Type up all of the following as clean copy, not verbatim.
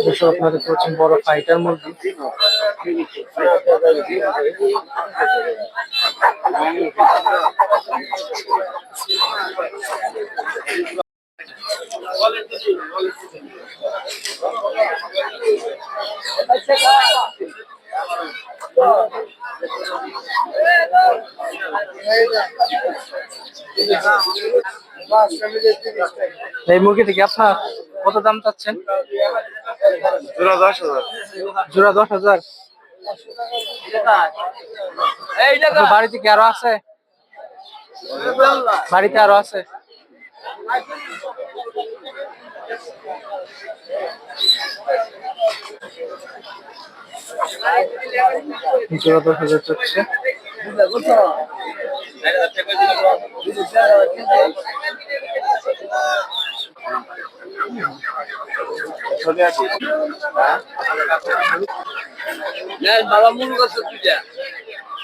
দর্শক আপনারা দেখতে পাচ্ছেন বড় ফাইটার মুরগি। এই মুরগিটি কি আপনার কত দাম চাচ্ছেন? জোড়া 10,000। জোড়া 10,000। বাড়িতে কি আরো আছে? বাড়িতে আরো আছে? জোড়া 10,000 চাচ্ছে।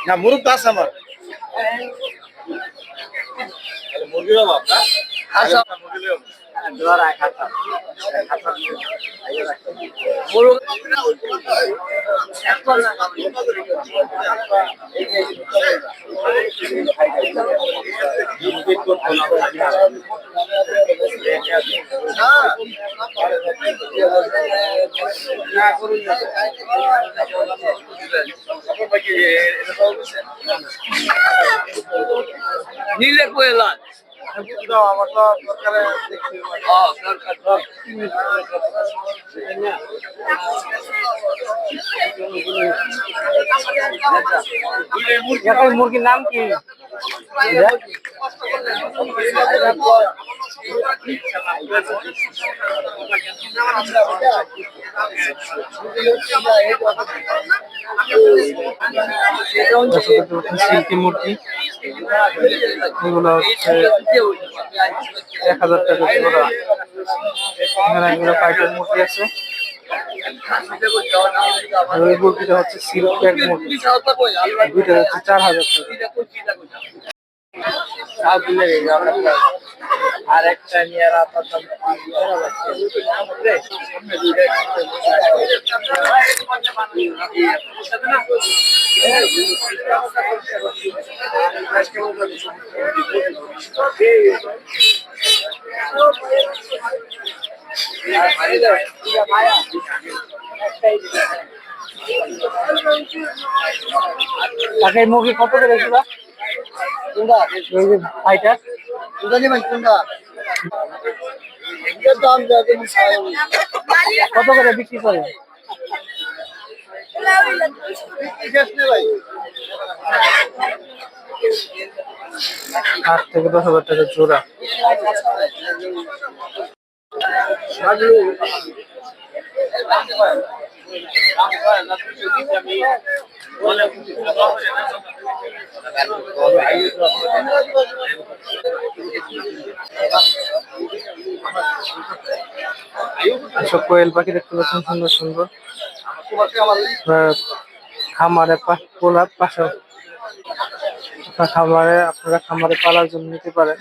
না মুরগ তো আছে আমার। মুরগির অভাব না? নীলে কোয়েলা আমার তো সরকারে মুরগির নাম কি? সিল্কি মুরগি, এগুলো হচ্ছে 1,000 টাকা জোড়া। এখানে এগুলো ফাইটার মুরগি আছে। আর ওই মুরগিটা হচ্ছে সিল্ক প্যাক মুরগি, দুইটা হচ্ছে 4,000 টাকা। আর একটা নিয়ে তাকে মুরগি কত করে ছিল? ফাইটার কত করে বিক্রি করে? 8 থেকে 10,000 টাকা জোড়া। এসব কোয়েল পাখি দেখতে পাচ্ছেন, সুন্দর সুন্দর। খামারে পাশে আপনারা খামারে পালার জন্য নিতে পারেন।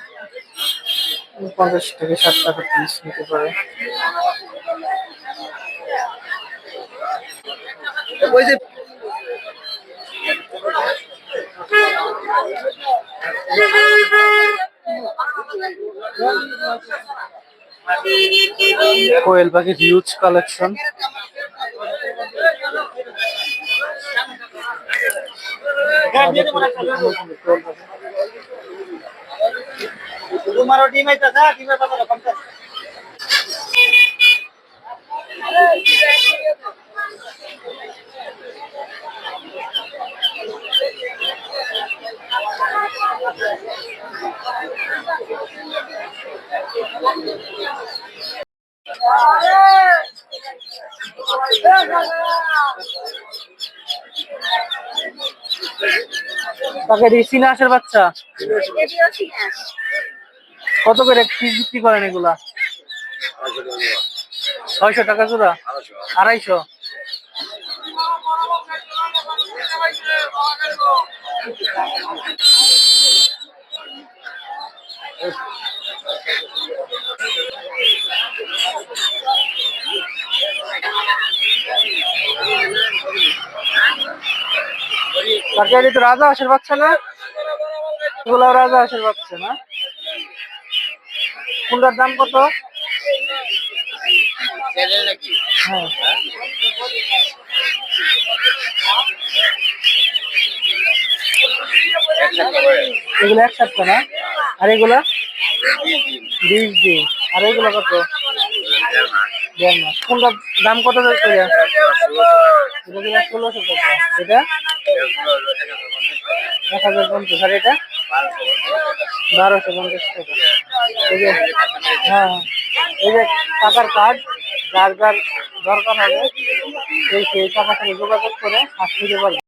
50 থেকে 60 টাকা পিস নিতে পারে। কোয়েল পাখির হিউজ কালেকশন। তোমারও ডিম আইতাছে, ডিমের পাতা কমতে তাকে চীনা হাঁসের বাচ্চা কত করে পিস বিক্রি করেন এগুলা? 600 টাকা জোড়া, 250। কাকা এটা তো রাজা হাঁসের বাচ্চা না? এগুলো রাজা হাঁসের বাচ্চা না? কোনটার দাম কত? হ্যাঁ, এগুলো 1 সপ্তাহ না? আর এগুলা 20 দিন। আর এগুলো কত? 1.5 মাস। কোনটার দাম কত করে? এটা দিলাম 1600 টাকা। এটা 1050। আর এটা 1250 টাকা। এই যে, হ্যাঁ, এই যে টাকার কার্ড, যার যার দরকার হবে সেই টাকার সাথে যোগাযোগ করে হাঁস নিতে পারবে।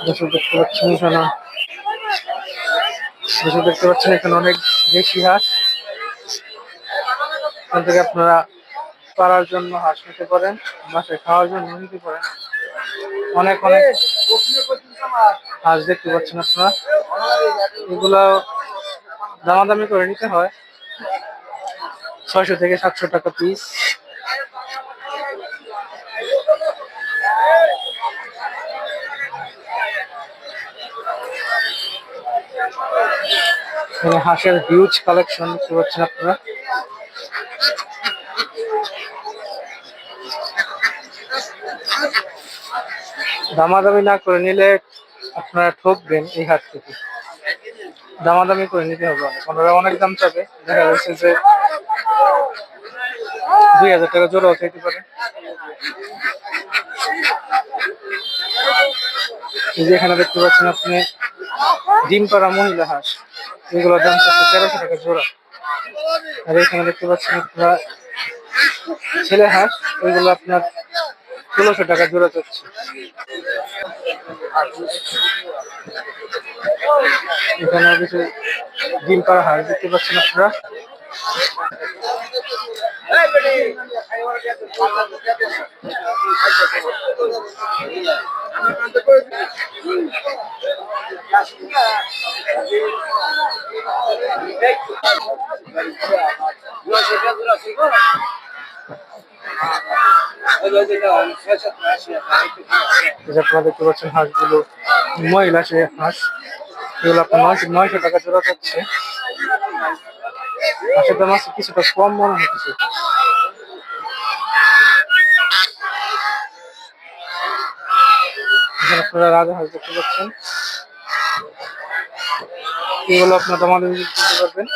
দেখতে পাচ্ছেন এখানে, দেখতে পাচ্ছেন এখানে অনেক দেশি হাঁস। এখান থেকে আপনারা পালার জন্য হাঁস নিতে পারেন, বাসায় খাওয়ার জন্য নিতে পারেন। অনেক অনেক হাঁস দেখতে পাচ্ছেন আপনারা। এগুলো দামাদামি করে নিতে হয়, 600 থেকে 700 টাকা পিস। এখানে হাঁসের হিউজ কালেকশন দেখতে পাচ্ছেন আপনারা। দামাদামি না করে নিলে আপনারা ঠকবেন এই হাট থেকে। দামাদামি করে নিতে হবে, ওনারা অনেক দাম চাবে। দেখা যাচ্ছে যে 2000 টাকা জোড়াও চাইতে পারে। এই যে এখানে দেখতে পাচ্ছেন আপনি ডিম পাড়া মহিলা হাঁস, এগুলোর দাম চাচ্ছে 1300 টাকা জোড়া। আর এখানে দেখতে পাচ্ছেন আপনারা ছেলে হাঁস, ওইগুলো আপনার 1600 টাকা জোড়া চাচ্ছে। এখানে কিছু ডিম পাড়া হাঁস দেখতে পাচ্ছেন আপনারা। আপনারা দেখতে পাচ্ছেন হাঁসগুলো মহিলা সে হাঁস, এগুলো আপনার 900 টাকা জোড়া চাচ্ছে। হাঁসের দাম আছে কিছুটা কম মনে হচ্ছে। আপনারা রাজা হাঁস দেখতে পাচ্ছেন, এগুলো আপনার আমাদের কিনতে পারবেন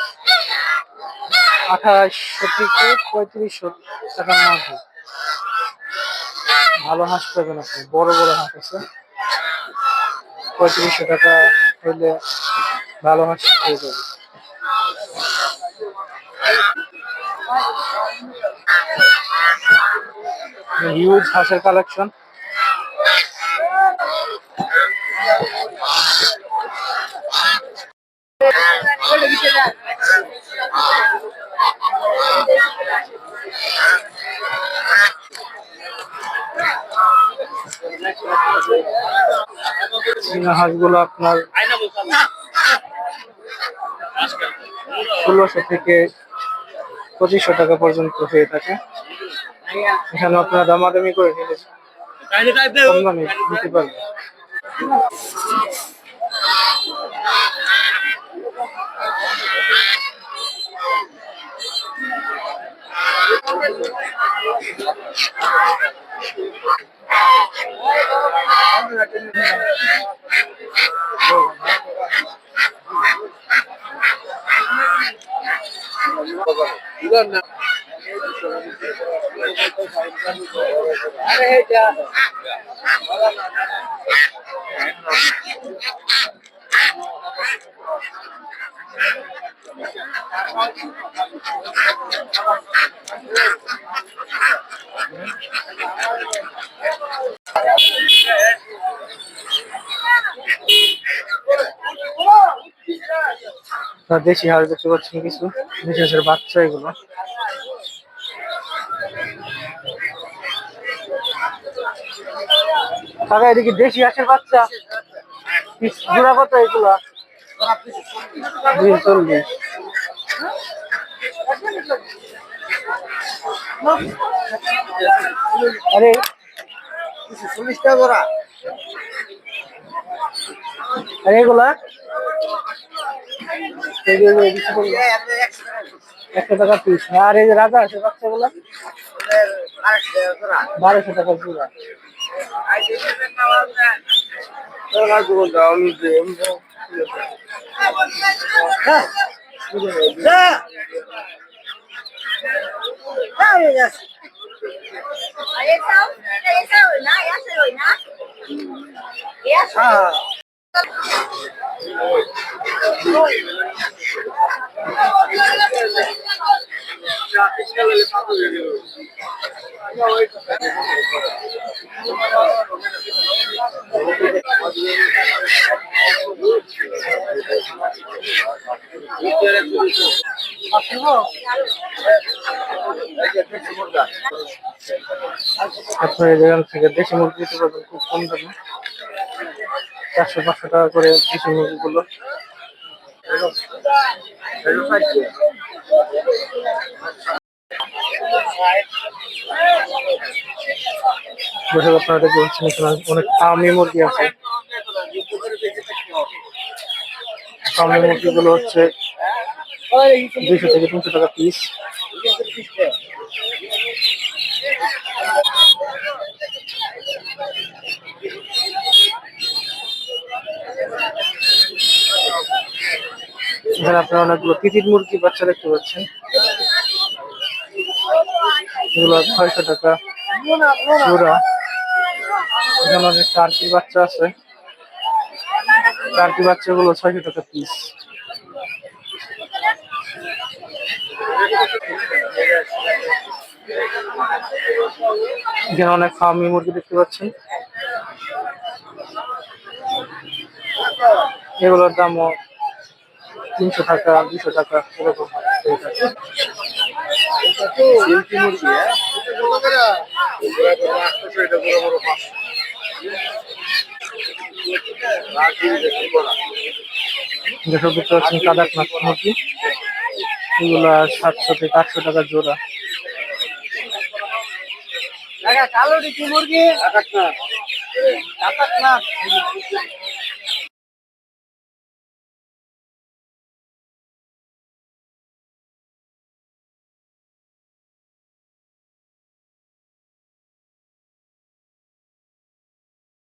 2800 থেকে 3500 টাকার মধ্যে। ভালো হাঁস পাবেন আপনি, বড় বড় হাঁস আছে। 3500 টাকা হইলে ভালো হাঁস পেয়ে যাবে। হিউজ হাঁসের কালেকশন। চীনা হাঁসগুলো আপনার 1600 থেকে 2500 টাকা পর্যন্ত হয়ে থাকে। এখানে আপনারা দামাদামি করে নিলে কম দামে নিতে পারবেন। দেশি হাঁস দেখতে পাচ্ছেন, কিছু দেশি হাঁসের বাচ্চা এগুলো। কাকা এদিকে দেশি হাঁসের বাচ্চা জোড়া কত এগুলা? 240। আরে 40 টাকা জোড়া। আর এগুলা এগুলো 100 টাকা পিস। আর এই যে রাজা আছে বাচ্চাগুলা 1200 টাকা জোড়া। আপনার এখান থেকে দেশি মুরগি দিতে পারবেন খুব কম দামে, 400-500 টাকা করে দেশি মুরগিগুলো। দর্শক আপনারা দেখতে পাচ্ছেন এখানে অনেক ফার্মি মুরগি আছে। ফার্মি মুরগিগুলো হচ্ছে 200 থেকে 300 টাকা পিস। এখানে আপনারা অনেকগুলো তিতির মুরগি বাচ্চা দেখতে পাচ্ছেন, এগুলো 600 টাকা জোড়া। এখানে অনেক টার্কির বাচ্চা আছে, টার্কি বাচ্চাগুলো 600 টাকা পিস। এখানে অনেক ফার্মি মুরগি দেখতে পাচ্ছেন, এগুলোর দামও 300 টাকা 200 টাকা এরকম হয়ে থাকে। সিল্কি মুরগি, হ্যাঁ? এটা বড় বড় মাছ। যেসব দেখতে পাচ্ছেন কাদাকনাথ মুরগি, এগুলা 700 থেকে 800 টাকা জোড়া। কালো ডিকি মুরগি, কাকাকনাথ